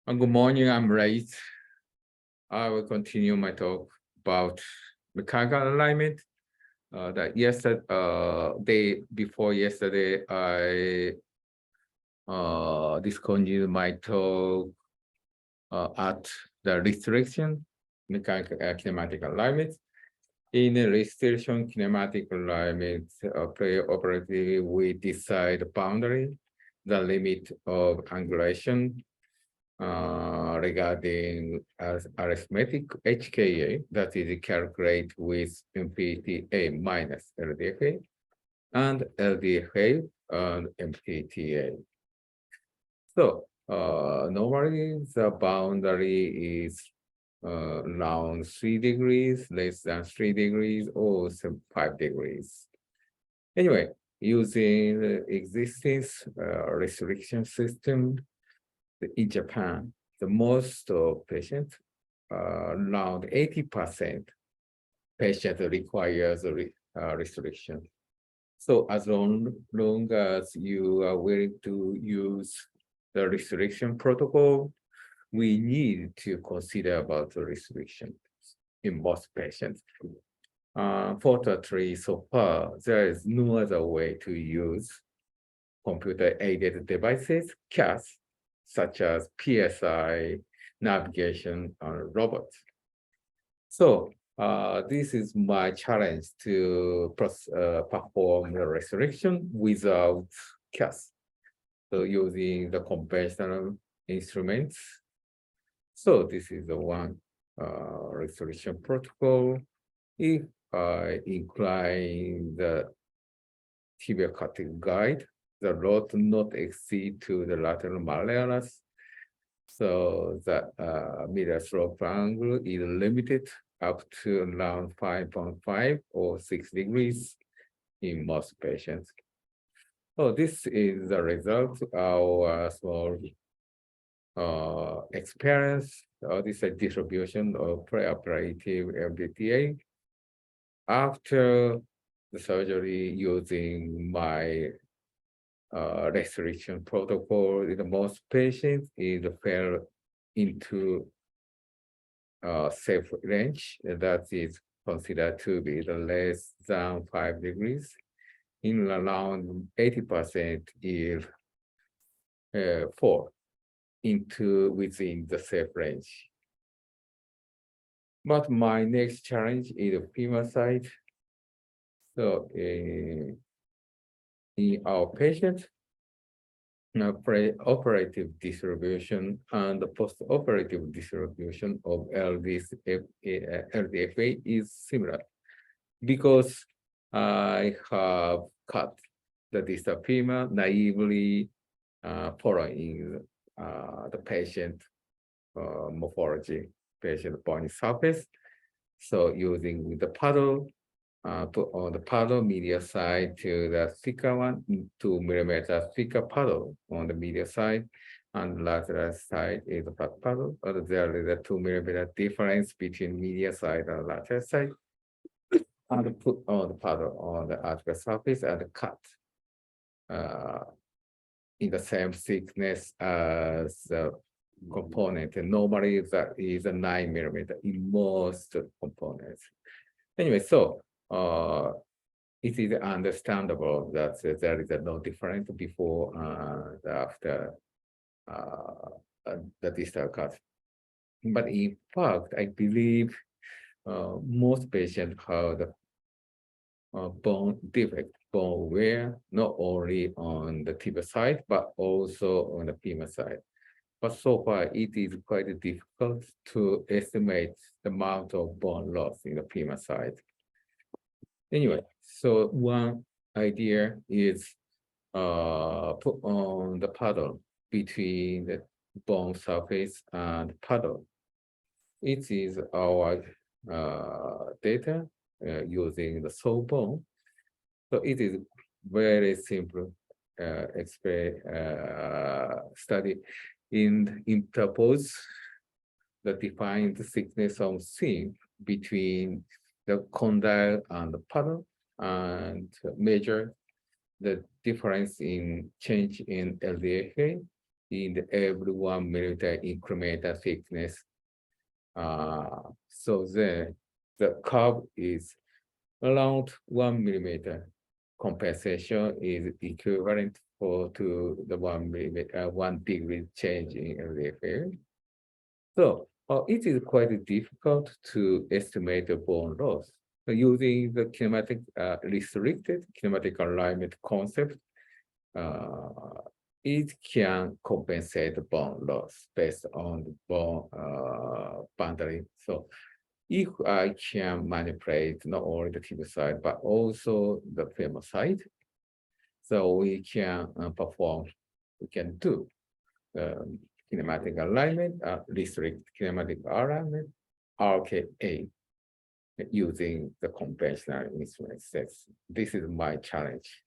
Good morning, I'm Ray. I will continue my talk about mechanical alignment. That yesterday, day before yesterday, I discontinued my talk at the restriction mechanical kinematic alignment. In a restriction kinematic alignment, preoperatively we decide the boundary, the limit of angulation, regarding as arithmetic HKA, that is calculate with PA-TKA minus LDFA and LDFA and PA-TKA. So normally the boundary is around 3 degrees, less than 3 degrees, or 5 degrees. Anyway, using the existing restriction system, in Japan, the most patients, around 80% patient requires a restriction. So as long as you are willing to use the restriction protocol, we need to consider about the restriction in most patients. Fortunately, so far, there is no other way to use computer-aided devices, CAS, such as PSI, navigation, robots. So this is my challenge to perform the restriction without CAS. So using the conventional instruments. So this is the one restriction protocol. If I incline the tibial cutting guide, the rod not exceed to the lateral malleolus. So the medial slope angle is limited up to around 5.5 or 6 degrees in most patients. So this is the result of our small experience. This is a distribution of preoperative MBTA. After the surgery using my restriction protocol in most patients is fell into safe range that is considered to be the less than 5 degrees. In around 80% is fall into within the safe range. But my next challenge is the femur side. So in our patient, pre-operative distribution and the post-operative distribution of LDFA is similar because I have cut the distal femur naively following the patient morphology, patient bony surface. So using the paddle, put on the paddle medial side to the thicker one, 2 millimeter thicker paddle on the medial side, and lateral side is a flat paddle. But there is a 2 millimeter difference between medial side and lateral side. And put on the paddle on the articular surface and cut in the same thickness as the component. And normally that is a 9 millimeter in most components. Anyway, so it is understandable that there is no difference before and after the distal cut. But in fact, I believe most patients have the bone defect, bone wear, not only on the tibial side, but also on the femur side. But so far, it is quite difficult to estimate the amount of bone loss in the femur side. Anyway, so one idea is put on the paddle between the bone surface and paddle. It is our data using the soul bone. So it is very simple study in interpose the defined thickness of seam between the condyle and the paddle and measure the difference in change in LDFA in the every 1 millimeter incremental thickness. So then the curve is around 1 millimeter. Compensation is equivalent to the 1 millimeter, 1 degree change in LDFA. So it is quite difficult to estimate the bone loss. Using the kinematic restricted kinematic alignment concept, it can compensate the bone loss based on the bone boundary. So if I can manipulate not only the tibia side, but also the femur side, so we can we can do kinematic alignment, restrict kinematic alignment, RKA, using the conventional instrument sets. This is my challenge.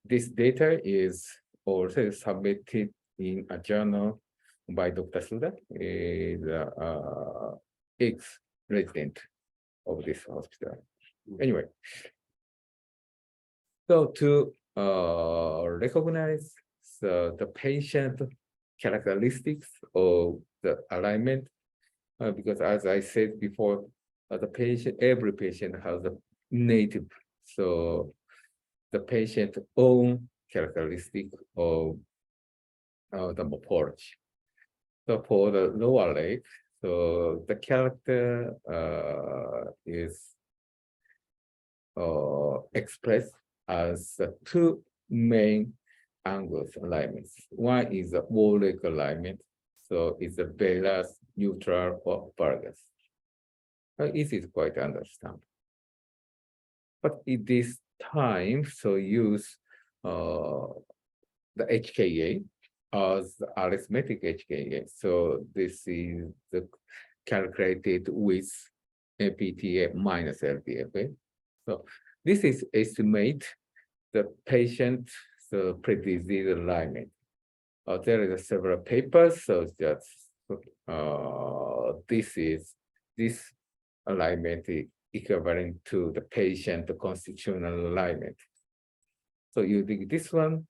This data is also submitted in a journal by Dr. Suda, is ex-resident of this hospital. Anyway, so to recognize the patient characteristics of the alignment, because as I said before, every patient has a native, so the patient own characteristic of the morphology. So for the lower leg, so the character is expressed as two main angles alignments. One is the wall leg alignment, so it's the Velas, neutral, or valgus. It is quite understandable. But in this time, so use the HKA as the arithmetic HKA. So this is the calculated with PA-TKA minus LDFA. So this is estimate the patient pre-disease alignment. There is several papers, so just this alignment is equivalent to the patient constitutional alignment. So using this one,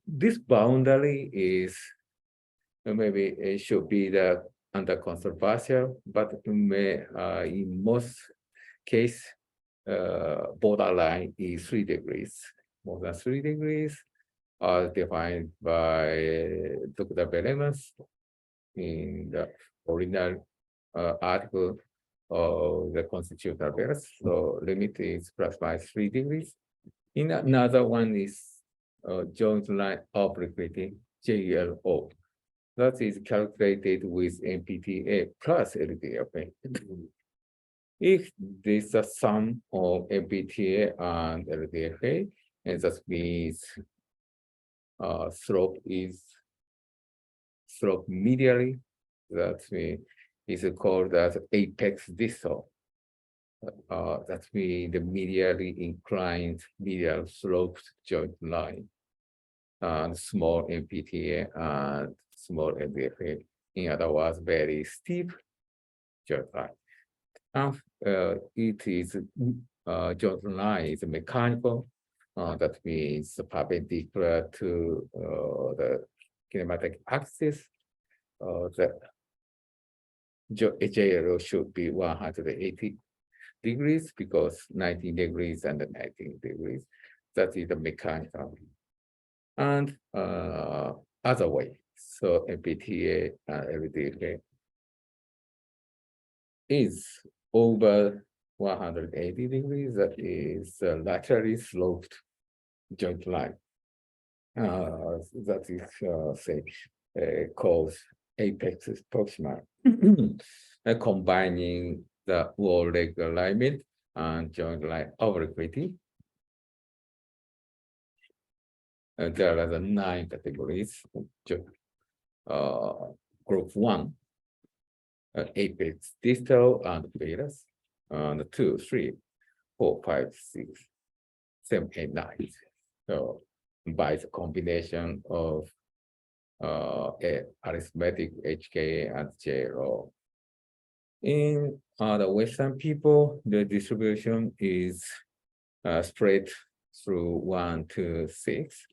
this boundary is maybe it should be under controversial, but in most case, borderline is 3 degrees. More than 3 degrees are defined by Dr. Beremas in the original article of the constitutional balance. So limit is plus minus 3 degrees. In another one is joint line obliquity, JLO. That is calculated with MPTA plus LDFA. If this is a sum of MPTA and LDFA, and that means slope medially, that means is called as apex distal. That means the medially inclined medial sloped joint line, and small MPTA and small LDFA. In other words, very steep joint line. And it is joint line is mechanical. That means perpendicular to the kinematic axis. The JLO should be 180 degrees because 19 degrees and 19 degrees. That is the mechanical. And other way, so MPTA and LDFA is over 180 degrees. That is laterally sloped joint line. That is say called apex proximal. Combining the wall leg alignment and joint line obliquity. There are the 9 categories. Group 1, apex distal and Velas, and 2, 3, 4, 5, 6, 7, 8, 9. So by the combination of arithmetic HKA and JLO. In the Western people, the distribution is spread through 1 to 6.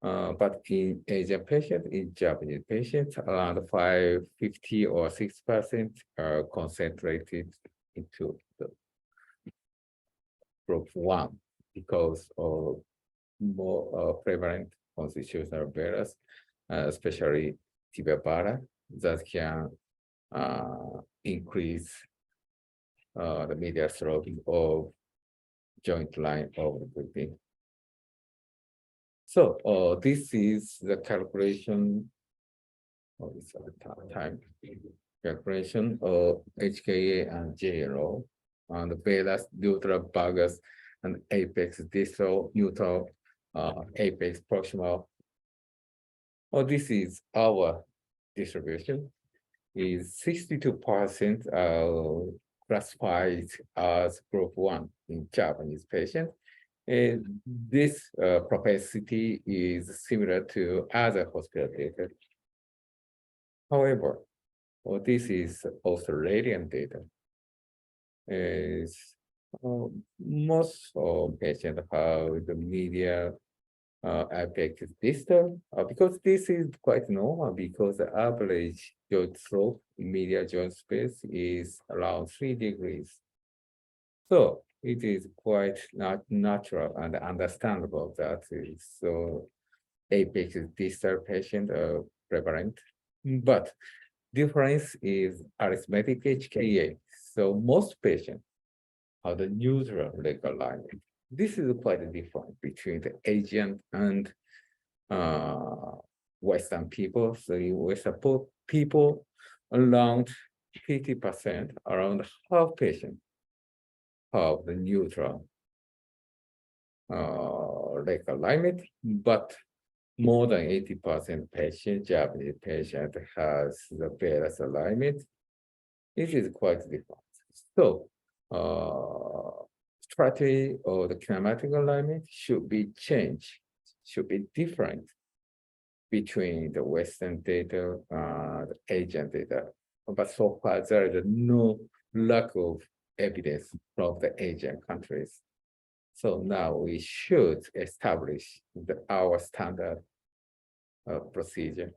But in Asian patients, in Japanese patients, around 550 or 6% are concentrated into the group one because of more prevalent constitutional virus, especially Tibet that can increase the media throbbing of joint line of the breathing. So this is the calculation of this time calculation of HKA and JLO and Vedas, neutral, Vargas, and apex distal, neutral, apex proximal. This is our distribution. Is 62% classified as group one in Japanese patients. This propensity is similar to other hospital data. However, this is Australian data. Most patients have the media affected distal because this is quite normal because the average joint slope in medial joint space is around 3 degrees. So it is quite not natural and understandable that so apex distal patient are prevalent. But difference is arithmetic HKA. So most patients have the neutral leg alignment. This is quite different between the Asian and Western people. So in Western people, around 50%, around half patients have the neutral leg alignment, but more than 80% patient, Japanese patient has the Vedas alignment. This is quite different. So strategy or the kinematic alignment should be changed, should be different between the Western data and the Asian data. But so far, there is no lack of evidence from the Asian countries. So now we should establish our standard procedure.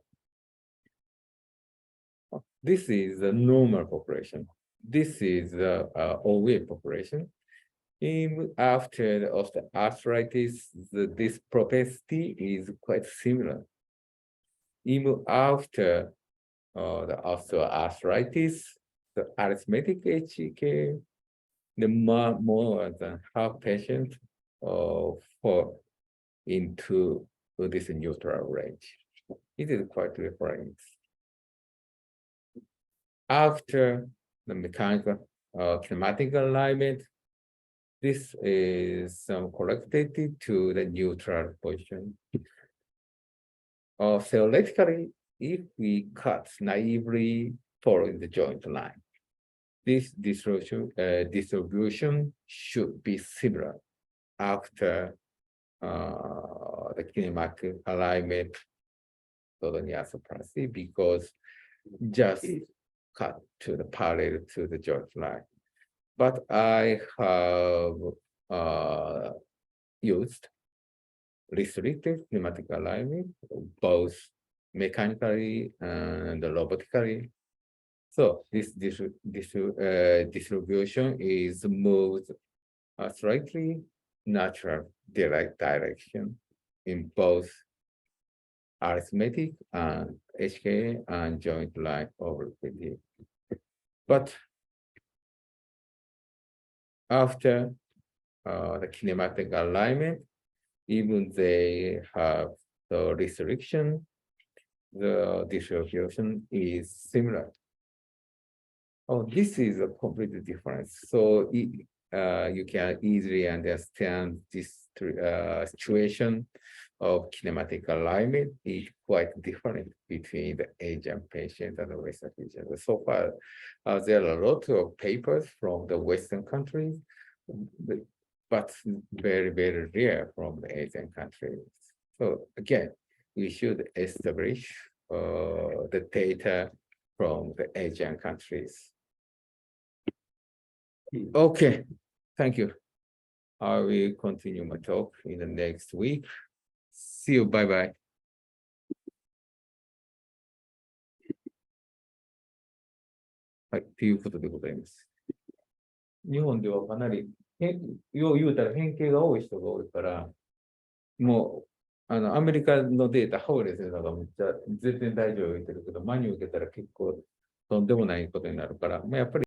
This is the normal population. This is the OA population. Even after the osteoarthritis, this propensity is quite similar. Even after the osteoarthritis, the arithmetic HK, the more than half patient fall into this neutral range. It is quite different. After the mechanical kinematic alignment, this is corrected to the neutral position. Theoretically, if we cut naively following the joint line, this distribution should be similar after the kinematic alignment of the neoplasty because just cut to the parallel to the joint line. But I have used restricted kinematic alignment, both mechanically and robotically. So this distribution is moved slightly natural direction in both arithmetic and HK and joint line overfitting. But after the kinematic alignment, even they have the restriction, the distribution is similar. Oh, this is a complete difference. So you can easily understand this situation of kinematic alignment is quite different between the Asian patient and the Western patient. So far, there are a lot of papers from the Western countries, but very, very rare from the Asian countries. So again, we should establish the data from the Asian countries. Okay, thank you. I will continue my talk in the next week. See See you. Bye bye. はい。ということでございます。日本ではかなり、よう言うたら変形が多い人が多いから、もう、アメリカのデータ、ハウレスのがめっちゃ全然大丈夫言ってるけど、真に受けたら結構とんでもないことになるから、まあ、やっぱり